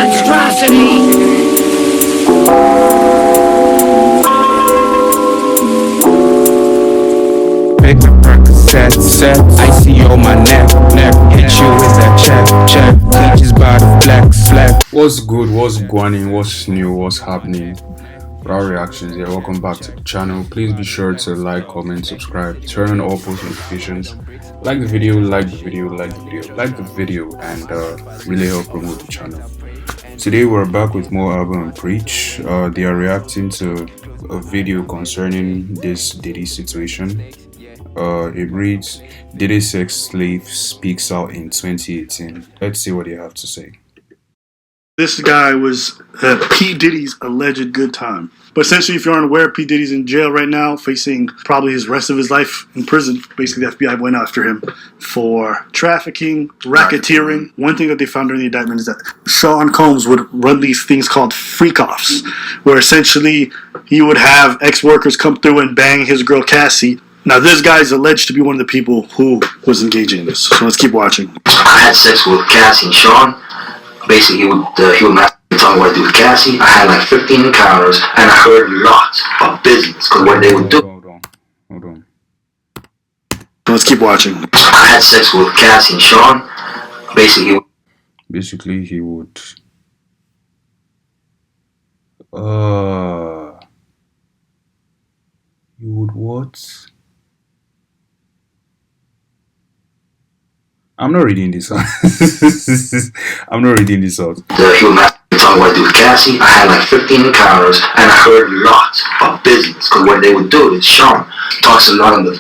monstrosity. Make the Percocet, set, icy on my neck, hit you with that check, peaches by the flex. What's good, what's going, what's new, what's happening? Our reactions here, welcome back to the channel. Please be sure to like, comment, subscribe, turn on all post notifications, like the video, and really help promote the channel. Today we're back with more album and preach. They are reacting to a video concerning this Diddy situation. It reads, Diddy sex slave speaks out in 2018. Let's see what they have to say. This guy was P. Diddy's alleged good time. But essentially, if you're unaware, P. Diddy's in jail right now, facing probably his rest of his life in prison. Basically, the FBI went after him for trafficking, racketeering. One thing that they found during the indictment is that Sean Combs would run these things called freak-offs, where essentially he would have ex-workers come through and bang his girl Cassie. Now, this guy is alleged to be one of the people who was engaging in this. So let's keep watching. I had sex with Cassie and Sean. Basically, he would tell me what to do with Cassie. I had like 15 encounters, and I heard lots of business. Because what they would do... Hold on. So let's keep watching. I had sex with Cassie and Sean. Basically, he would... You would what? I'm not reading this out. I'm not reading this out. He would tell me what to do with Cassie. I had like 15 encounters, and I heard lots of business. Because what they would do is Sean talks a lot on the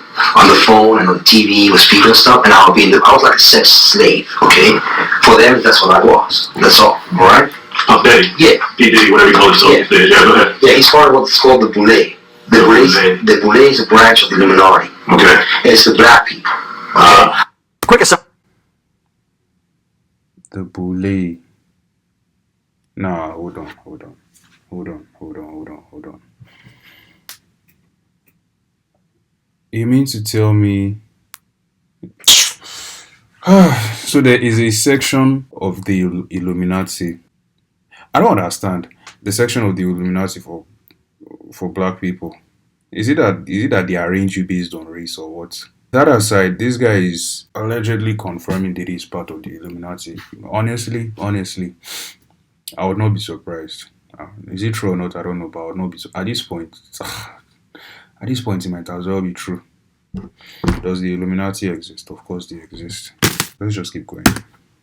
phone and on TV with speaker and stuff, and I was like a sex slave. Okay, for them that's what I was. That's all. All right. Diddy? Yeah. P. Diddy, whatever you call yourself. Yeah. Yeah, go ahead. Yeah, he's part of what's called the Boule. The Boule is a branch of the Illuminati. Okay. It's the black people. Quick aside. The Boule. Nah, hold on. You mean to tell me... So there is a section of the Illuminati. I don't understand. The section of the Illuminati for black people. Is it that they arrange you based on race or what? That aside, this guy is allegedly confirming that he's part of the Illuminati. Honestly, I would not be surprised. Is it true or not? I don't know, but I would not be at this point. At this point, it might as well be true. Does the Illuminati exist? Of course, they exist. Let's just keep going.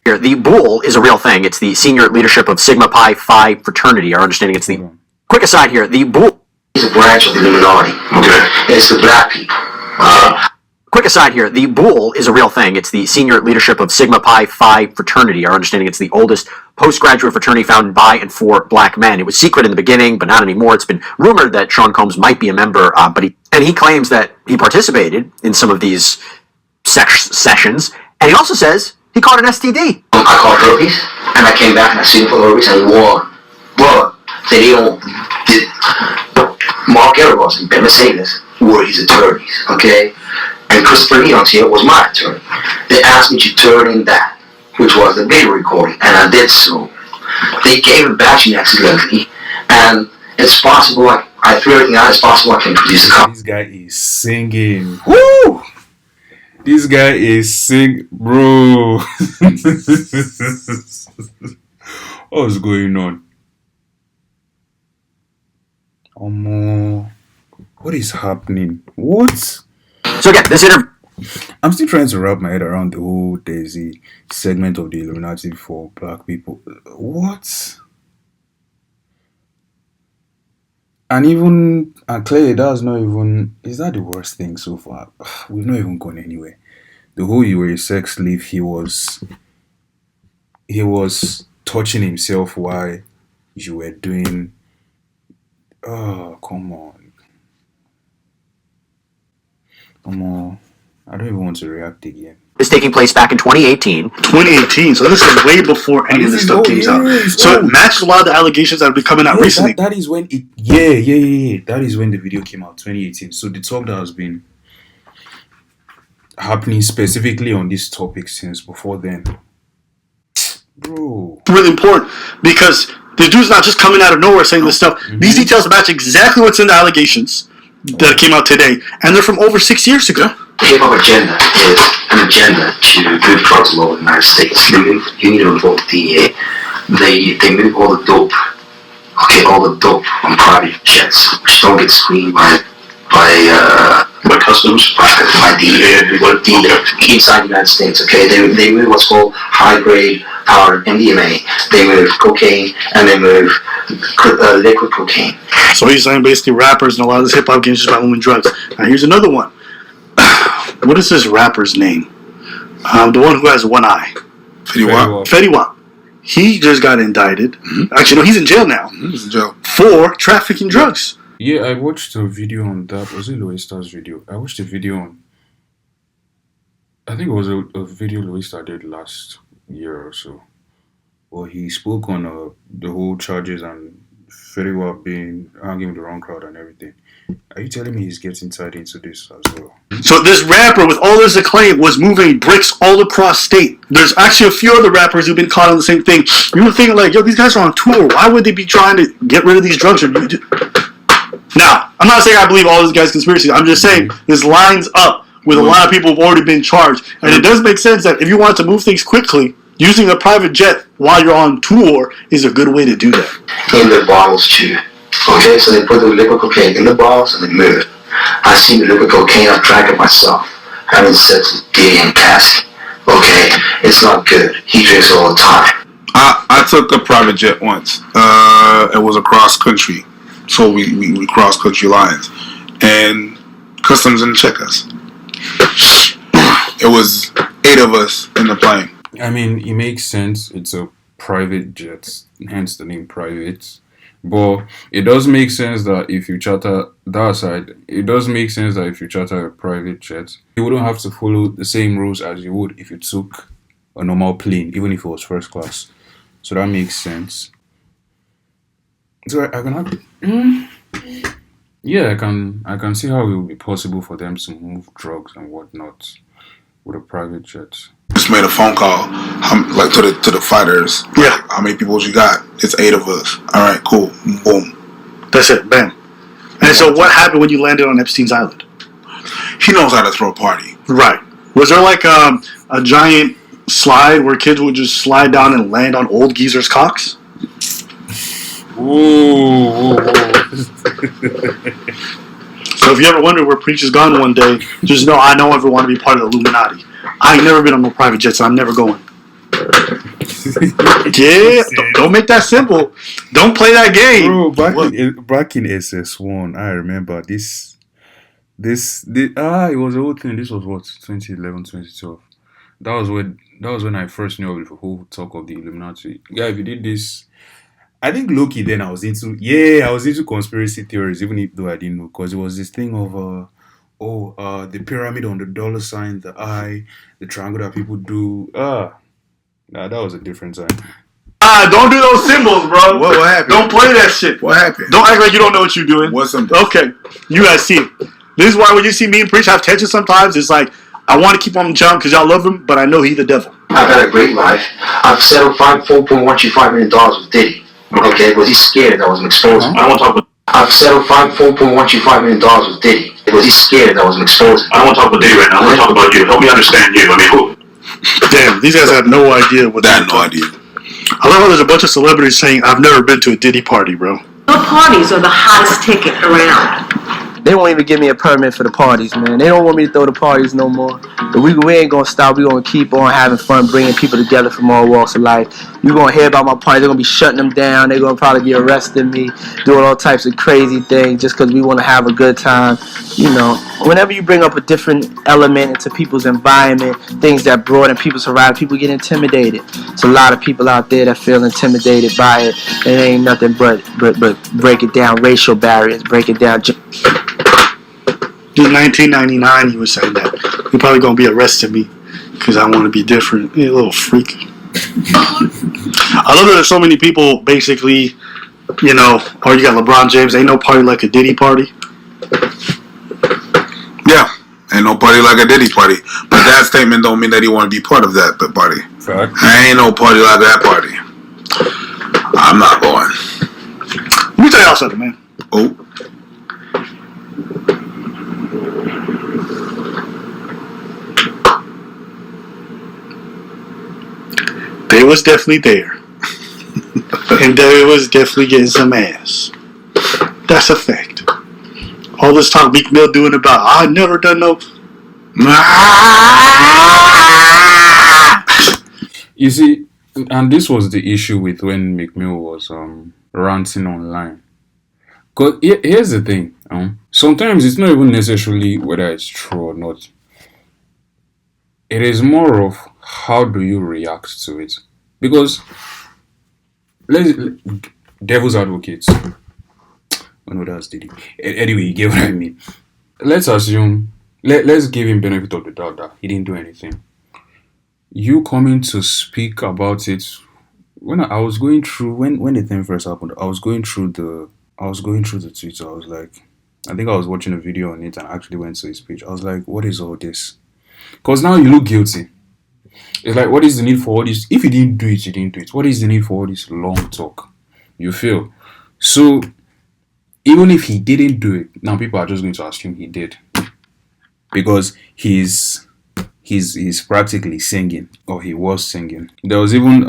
Here, the Boule is a real thing. It's the senior leadership of Sigma Pi Phi fraternity. Our understanding, it's the... Quick aside here, the Boule is a branch of the Illuminati. Okay. It's the black people. Quick aside here, the Boule is a real thing. It's the senior leadership of Sigma Pi Phi fraternity. Our understanding, it's the oldest postgraduate fraternity founded by and for black men. It was secret in the beginning, but not anymore. It's been rumored that Sean Combs might be a member, but he claims that he participated in some of these sessions, and he also says he caught an STD. I caught herpes, and I came back and I seen for herpes and won. But they don't. Mark Eros and Ben Mercedes were his attorneys, okay? And Christopher Leon's here was my attorney. They asked me to turn in that, which was the video recording, and I did so. They gave it back to me accidentally, and it's possible, I threw everything out, it's possible I can produce a copy. This guy is singing. Woo! This guy is singing, bro. What's going on? What is happening? What? So again, this interview... I'm still trying to wrap my head around the whole there's a segment of the Illuminati for black people. What? And even, and clearly that's not even, is that the worst thing so far? We've not even gone anywhere. The whole you were a sex slave, he was touching himself while you were doing, oh, come on. I don't even want to react again. Is taking place back in 2018. 2018, so this is way before any of this stuff came out. So it matched a lot of the allegations that have been coming out recently. That is when it, yeah. That is when the video came out, 2018. So the talk that has been happening specifically on this topic since before then. Bro. Really important because the dude's not just coming out of nowhere saying this stuff. Mm-hmm. These details match exactly what's in the allegations that came out today, and they're from over 6 years ago. The hip-hop agenda is an agenda to move drugs all over the United States. They move union vote DEA. They move all the dope, all the dope on private jets, which don't get screened by customs, by DEA, inside the United States. Okay, they move what's called high-grade powder MDMA. They move cocaine and they move liquid cocaine. So he's saying basically rappers and a lot of this hip hop games just about moving drugs. Now here's another one. What is this rapper's name? The one who has one eye. Fetty Wap. He just got indicted. Mm-hmm. Actually, no, he's in jail now. Mm-hmm. He's in jail for trafficking drugs. Yeah, I watched a video on that. Was it Louis Star's video? I watched a video on. I think it was a video Louis Star did last year or so, where he spoke on the whole charges and Fetty Wap being hanging with the wrong crowd and everything. Are you telling me he's getting tied into this as well? So this rapper, with all this acclaim, was moving bricks all across state. There's actually a few other rappers who've been caught on the same thing. You were thinking like, yo, these guys are on tour. Why would they be trying to get rid of these drugs? Now, I'm not saying I believe all these guys' conspiracies. I'm just saying this lines up with a lot of people who've already been charged. And it does make sense that if you want to move things quickly, using a private jet while you're on tour is a good way to do that. In the bottles too. Okay, so they put the liquid cocaine in the bottles and they move it. I seen the liquid cocaine, I've drank it myself. Having sex with Diddy and Cassie. Okay, it's not good. He drinks it all the time. I took a private jet once. It was across country. So we crossed country lines. And customs didn't check us. It was 8 of us in the plane. I mean, it makes sense. It's a private jet, hence the name private. But it does make sense that if you charter that side, it does make sense that if you charter a private jet, you wouldn't have to follow the same rules as you would if you took a normal plane, even if it was first class. So that makes sense. So I can, yeah, I can see how it would be possible for them to move drugs and whatnot with a private jet. Just made a phone call, to the fighters. Yeah. How many people you got? It's 8 of us. All right, cool. Boom. That's it. Bam. And so what happened when you landed on Epstein's Island? He knows how to throw a party. Right. Was there like a giant slide where kids would just slide down and land on old geezers' cocks? Ooh. So if you ever wonder where Preach is gone one day, just know I don't ever want to be part of the Illuminati. I ain't never been on no private jet, so I'm never going. Yeah, don't make that simple. Don't play that game. Bro, back in SS1, I remember this, it was a whole thing. This was what, 2011, 2012. That was when I first knew of the whole talk of the Illuminati. Yeah, if you did this, I think low-key then I was into conspiracy theories, even though I didn't know, because it was this thing of the pyramid on the dollar sign, the eye, the triangle that people do. Nah, that was a different time. Don't do those symbols, bro. What happened? Don't play that shit. What happened? Don't act like you don't know what you're doing. What's something? Okay, you guys see it. This is why when you see me and Preach have tension sometimes, it's like, I want to keep on John because y'all love him, but I know he's the devil. I've had a great life. I've settled $4.125 million with Diddy. Okay, was he scared that I was going to expose him? I don't want to talk about. I've settled $4.125 million with Diddy. Was he scared that I was going to expose him? I don't want to talk about Diddy right now. I want to talk about you. Help me understand you. I mean, who? Damn, these guys have no idea what they're talking. I love how there's a bunch of celebrities saying, I've never been to a Diddy party, bro. Your parties are the hottest ticket around. They won't even give me a permit for the parties, man. They don't want me to throw the parties no more. But we ain't gonna stop. We gonna keep on having fun, bringing people together from all walks of life. You gonna hear about my party. They're gonna be shutting them down. They're gonna probably be arresting me, doing all types of crazy things just because we want to have a good time. You know, whenever you bring up a different element into people's environment, things that broaden people's horizon, people get intimidated. There's a lot of people out there that feel intimidated by it. It ain't nothing but break it down racial barriers, break it down. In 1999, he was saying that you're probably gonna be arresting me because I want to be different. You little freak. I love that there's so many people basically, you know, or you got LeBron James. Ain't no party like a Diddy party. Yeah, ain't no party like a Diddy party. But that statement don't mean that he want to be part of that party. Fact. I ain't no party like that party. I'm not going. Let me tell y'all something, man. Oh. They was definitely there. And they was definitely getting some ass. That's a fact. All this talk Meek Mill doing about, I never done no. You see, and this was the issue with when Meek Mill was ranting online. Cause here's the thing. Sometimes it's not even necessarily whether it's true or not. It is more of how do you react to it. Because devil's advocates. Oh no, that's Diddy. Anyway, you get what I mean. Let's assume, let's give him benefit of the doubt that he didn't do anything. You coming to speak about it when I was going through when the thing first happened, I was going through the Twitter. I was like, I think I was watching a video on it and I actually went to his page. I was like, what is all this? Because now you look guilty. It's like, what is the need for all this? If you didn't do it, you didn't do it. What is the need for all this long talk? You feel? So even if he didn't do it, now people are just going to assume he did. Because he's practically singing, or he was singing. There was even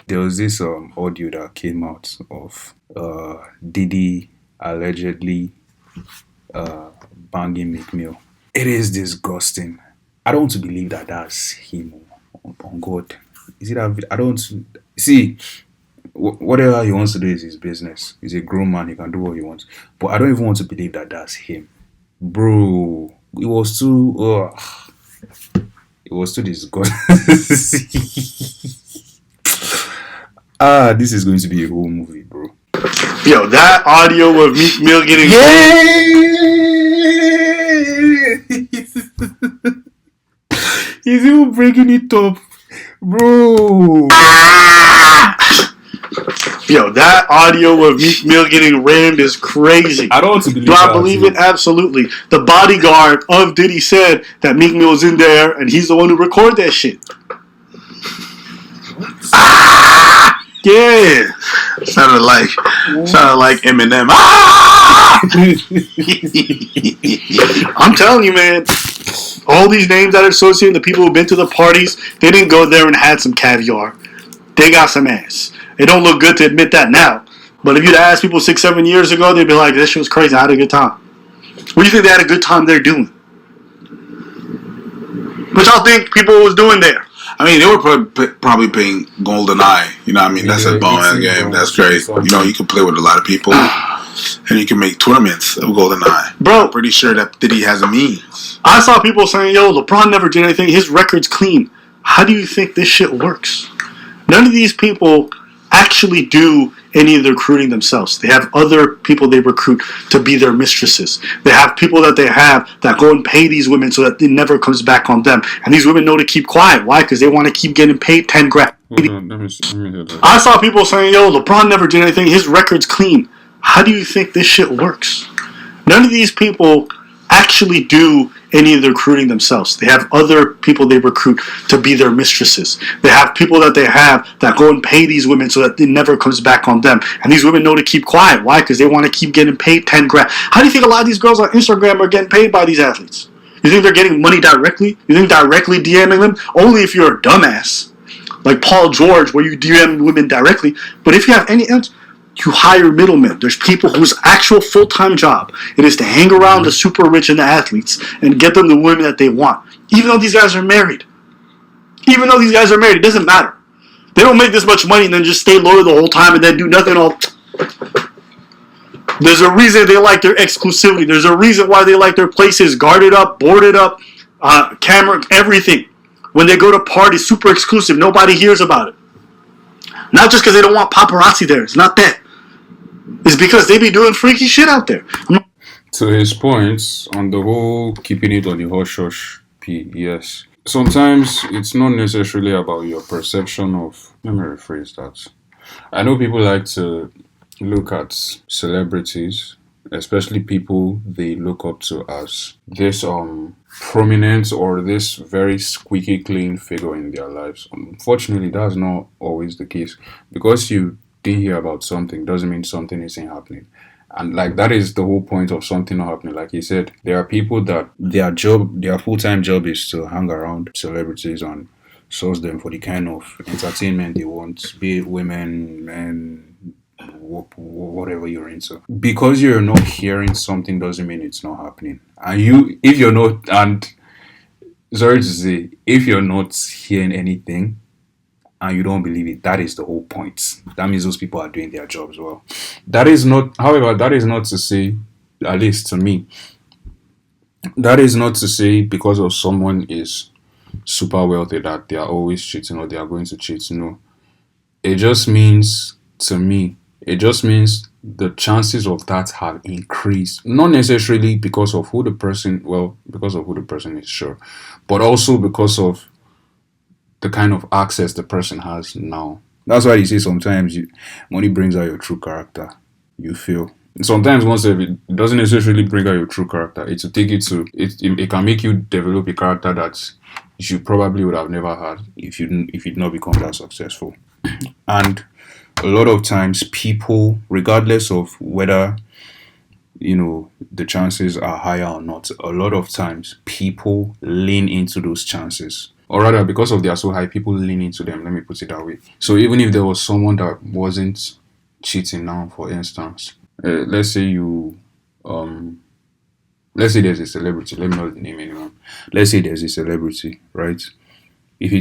there was this audio that came out of Diddy allegedly banging Meek Mill. It is disgusting. I don't want to believe that that's him. On God, is it that? I don't see. Whatever he wants to do is his business. He's a grown man. He can do what he wants. But I don't even want to believe that that's him, bro. It was too. It was too disgusting. This is going to be a whole movie, bro. Yo, that audio of Meek Mill getting. He's even breaking it up, bro. Yo, that audio of Meek Mill getting rammed is crazy. I don't want to believe Do I that, believe dude. it? Absolutely. The bodyguard of Diddy said that Meek Mill was in there and he's the one who recorded that shit. Yeah. Sounded like Eminem. I'm telling you, man. All these names that are associated, the people who've been to the parties, they didn't go there and had some caviar. They got some ass. It don't look good to admit that now. But if you'd ask people 6-7 years ago, they'd be like, this shit was crazy. I had a good time. What do you think they had a good time there doing? What y'all think people was doing there? I mean, they were probably playing GoldenEye. You know what I mean? That's a bum-ass game. That's great. You know, you can play with a lot of people. And you can make tournaments of GoldenEye. Bro. I'm pretty sure that Diddy has a means. I saw people saying, yo, LeBron never did anything. His record's clean. How do you think this shit works? None of these people actually do any of the recruiting themselves. They have other people they recruit to be their mistresses. They have people that they have that go and pay these women so that it never comes back on them. And these women know to keep quiet. Why? Because they want to keep getting paid 10 grand. Hold on, let me hear that. I saw people saying, yo, LeBron never did anything. His record's clean. How do you think this shit works? None of these people actually do any of the recruiting themselves. They have other people they recruit to be their mistresses. They have people that they have that go and pay these women so that it never comes back on them. And these women know to keep quiet. Why? Because they want to keep getting paid 10 grand. How do you think a lot of these girls on Instagram are getting paid by these athletes? You think they're getting money directly? You think directly DMing them? Only if you're a dumbass. Like Paul George, where you DM women directly. But if you have any else, you hire middlemen. There's people whose actual full-time job it is to hang around the super rich and the athletes and get them the women that they want. Even though these guys are married. It doesn't matter. They don't make this much money and then just stay loyal the whole time and then do nothing all. There's a reason they like their exclusivity. There's a reason why they like their places guarded up, boarded up, camera, everything. When they go to parties, super exclusive. Nobody hears about it. Not just because they don't want paparazzi there. It's not that. It's because they be doing freaky shit out there. To his points on the whole keeping it on the hush hush yes. Sometimes it's not necessarily about your perception of. Let me rephrase that. I know people like to look at celebrities especially people they look up to as this prominent or this very squeaky clean figure in their lives. Unfortunately, that's not always the case. Because you didn't hear about something doesn't mean something isn't happening. And like that is the whole point of something not happening. Like he said, there are people that their full-time job is to hang around celebrities and source them for the kind of entertainment they want, be it women, men, whatever you're into. Because you're not hearing something doesn't mean it's not happening. And if you're not, and sorry to say, if you're not hearing anything and you don't believe it, that is the whole point. That means those people are doing their jobs well. That is not, however, that is not to say, at least to me, that is not to say because of someone is super wealthy that they are always cheating or they are going to cheat. No. It just means, to me, it just means the chances of that have increased. Not necessarily because of who the person, well, because of who the person is, sure, but also because of the kind of access the person has now. That's why you say sometimes money brings out your true character. You feel. Sometimes once it doesn't necessarily bring out your true character. It's to take it to it can make you develop a character that you probably would have never had if you'd not become that successful. And a lot of times people, regardless of whether the chances are higher or not, a lot of times people lean into those chances, or rather because of they are so high, people lean into them, let me put it that way. So even if there was someone that wasn't cheating now, for instance, let's say there's a celebrity, let me not name anyone, let's say there's a celebrity, right? If he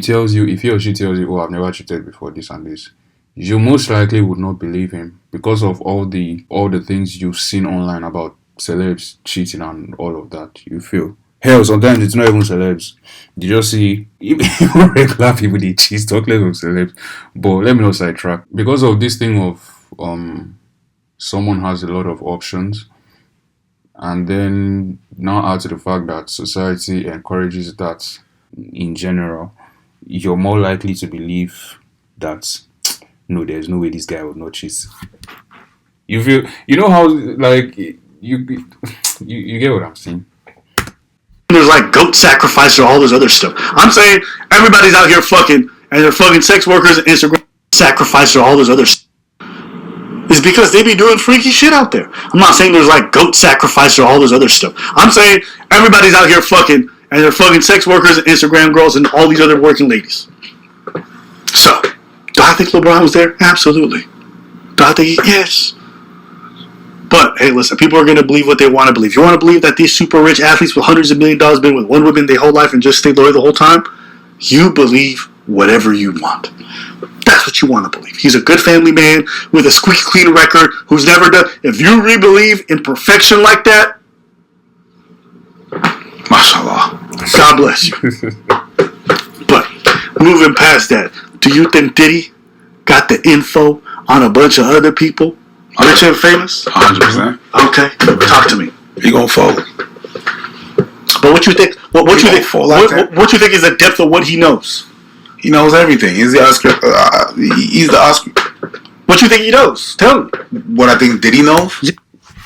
or she tells you, oh, I've never cheated before, this and this, you most likely would not believe him because of all the things you've seen online about celebs cheating and all of that. You feel. Hell, sometimes it's not even celebs. You just see even regular people they cheat, talk less of celebs. But let me not sidetrack. Because of this thing of someone has a lot of options, and then now add to the fact that society encourages that in general, you're more likely to believe that no, there's no way this guy would not cheat. You feel, how like you get what I'm saying. There's like goat sacrifice or all this other stuff. I'm saying everybody's out here fucking, and they're fucking sex workers and Instagram sacrifice or all this other stuff. It's because they be doing freaky shit out there. I'm not saying there's like goat sacrifice or all this other stuff. I'm saying everybody's out here fucking, and they're fucking sex workers and Instagram girls and all these other working ladies. So, do I think LeBron was there? Absolutely. Do I think yes. But, hey, listen, people are going to believe what they want to believe. You want to believe that these super rich athletes with hundreds of million dollars been with one woman their whole life and just stayed loyal the whole time? You believe whatever you want. That's what you want to believe. He's a good family man with a squeaky clean record who's never done. If you really believe in perfection like that, mashallah. God bless you. But, moving past that, do you think Diddy got the info on a bunch of other people? Rich and famous? 100%. Okay, talk to me. He gonna fold. But what you think? What you think? What you think is the depth of what he knows? He knows everything. He's the Oscar. He's the Oscar. What you think he knows? Tell me. What I think Diddy knows?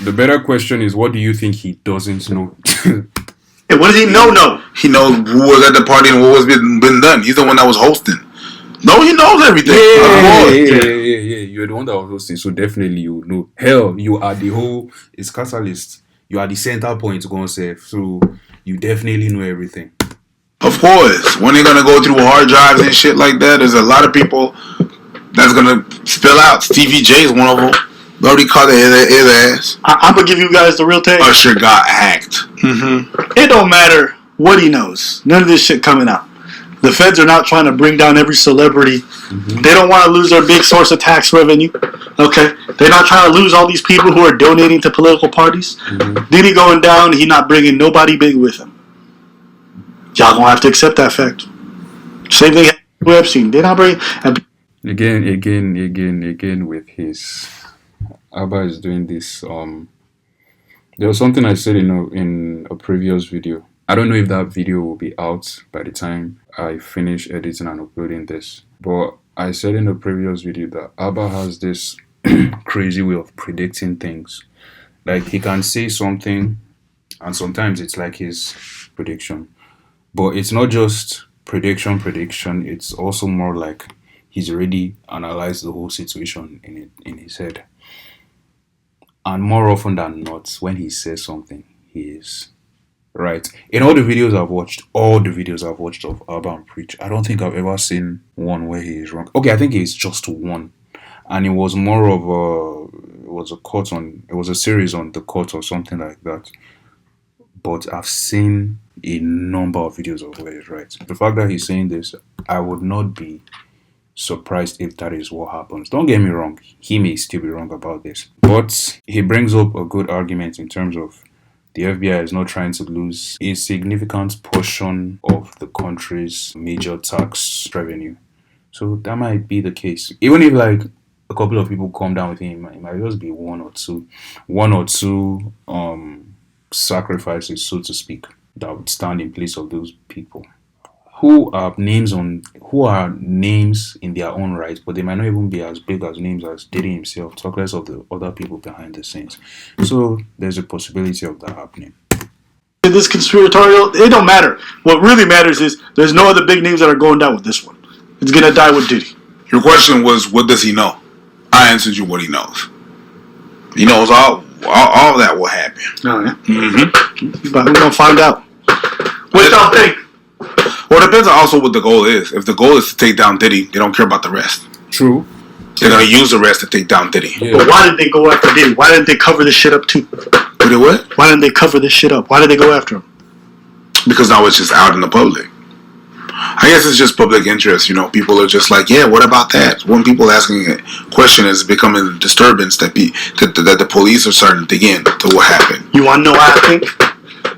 The better question is, what do you think he doesn't know? And what does he know? No. He knows who was at the party and what was been done. He's the one that was hosting. No, he knows everything. Yeah. You're the one that was hosting, so definitely you know. Hell, you are the whole. It's catalyst. You are the center point going safe, so you definitely know everything. Of course, when they're gonna go through hard drives and shit like that, there's a lot of people that's gonna spill out. Stevie J is one of them. They already caught his ass. I'm gonna give you guys the real take. Usher got hacked. It don't matter what he knows. None of this shit coming out. The feds are not trying to bring down every celebrity. They don't want to lose their big source of tax revenue. Okay? They're not trying to lose all these people who are donating to political parties. Diddy going down, he not bringing nobody big with him. Y'all gonna have to accept that fact. Same thing with Epstein. They're not bringing... Again with his... Abba is doing this... There was something I said in a previous video. I don't know if that video will be out by the time I finish editing and uploading this. But I said in the previous video that Abba has this crazy way of predicting things. Like he can say something, and sometimes it's like his prediction. But it's not just prediction. It's also more like he's already analyzed the whole situation in his head. And more often than not, when he says something, he is right. In all the videos I've watched of Alban Preach, I don't think I've ever seen one where he is wrong. Okay, I think it's just one. And it was more of it was a series on the court or something like that. But I've seen a number of videos of where he's right. The fact that he's saying this, I would not be surprised if that is what happens. Don't get me wrong, he may still be wrong about this. But he brings up a good argument in terms of the FBI is not trying to lose a significant portion of the country's major tax revenue. So that might be the case. Even if like a couple of people come down with him, it might just be one or two sacrifices, so to speak, that would stand in place of those people who are names in their own right, but they might not even be as big as names as Diddy himself, talk less of the other people behind the scenes. So there's a possibility of that happening. This conspiratorial, it don't matter. What really matters is there's no other big names that are going down with this one. It's gonna die with Diddy. Your question was, what does he know? I answered you what he knows. He knows all that will happen. Oh, yeah? Mm-hmm. But we're gonna find out. What y'all think? Well, it depends on also what the goal is. If the goal is to take down Diddy, they don't care about the rest. True. They're going to use the rest to take down Diddy. Yeah. But why did they go after Diddy? Why didn't they cover this shit up too? Did they what? Why didn't they cover this shit up? Why did they go after him? Because now it's just out in the public. I guess it's just public interest. You know, people are just like, yeah, what about that? When people asking a question is becoming a disturbance that the police are starting to dig in to what happened. You want to know why I think?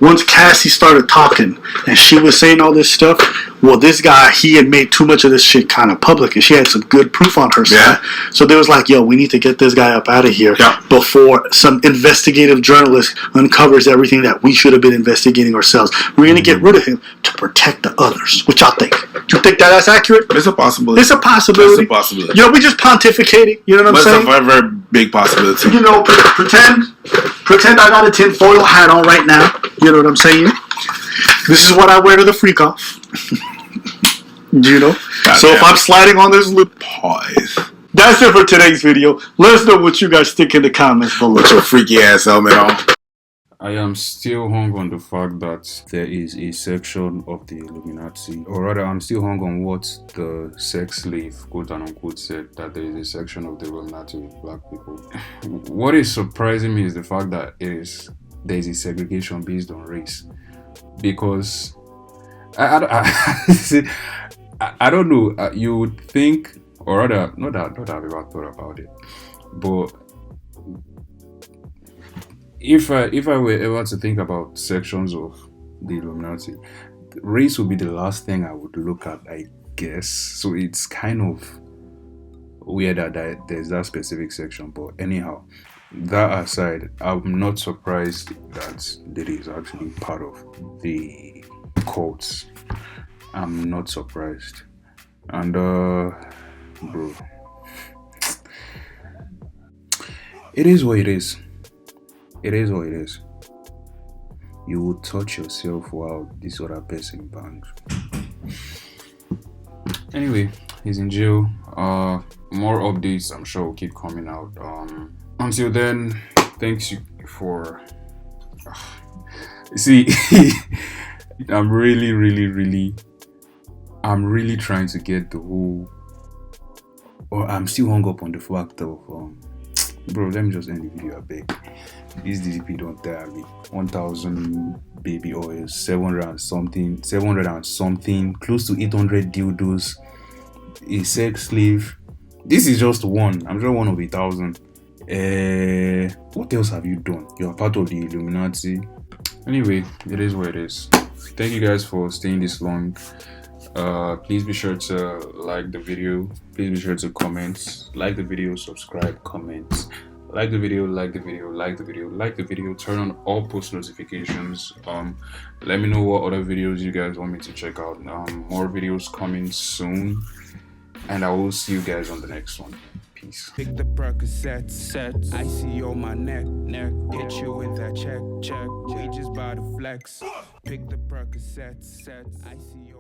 Once Cassie started talking and she was saying all this stuff, well, this guy, he had made too much of this shit kind of public, and she had some good proof on her side. So they was like, yo, we need to get this guy up out of here before some investigative journalist uncovers everything that we should have been investigating ourselves. We're going to get rid of him to protect the others. What y'all think? Do you think that's accurate? It's a possibility. It's a possibility. It's a possibility. You know, we just pontificating. You know what I'm saying? It's a very, very big possibility. You know, pretend I got a tinfoil hat on right now. You know what I'm saying? This is what I wear to the freak off. You know? So if I'm sliding on this lip, pause. That's it for today's video. Let us know what you guys think in the comments below. With your freaky ass helmet on. I am still hung on the fact that there is a section of the Illuminati, or rather, I'm still hung on what the sex slave, quote unquote, said, that there is a section of the Illuminati with black people. What is surprising me is the fact that there is a segregation based on race, because I don't know. You would think, or rather, not that I've ever thought about it, but if I were ever to think about sections of the Illuminati, race would be the last thing I would look at, I guess. So it's kind of weird that there's that specific section. But anyhow, that aside, I'm not surprised that Diddy is actually part of the cults. I'm not surprised. And bro, it is what it is. It is what it is. You will touch yourself while this other person bangs. Anyway, he's in jail. More updates I'm sure will keep coming out. Until then, thanks you for see I'm really trying to get the whole, or I'm still hung up on the fact of bro, let me just end the video, I beg. This DDP don't tell me 1,000 baby oils, 700 and something, close to 800 dildos, a sex slave. This is just one. I'm sure one of 1,000. What else have you done? You are part of the Illuminati. Anyway, it is what it is. Thank you guys for staying this long. Please be sure to like the video. Please be sure to comment, like the video, subscribe, comment, like the video, turn on all post notifications. Let me know what other videos you guys want me to check out. More videos coming soon, and I will see you guys on the next one. Peace. Pick the Percocets, sets. Icy on my neck. Hit you with that check. We just bout to flex. Pick the Percocets, sets. Icy on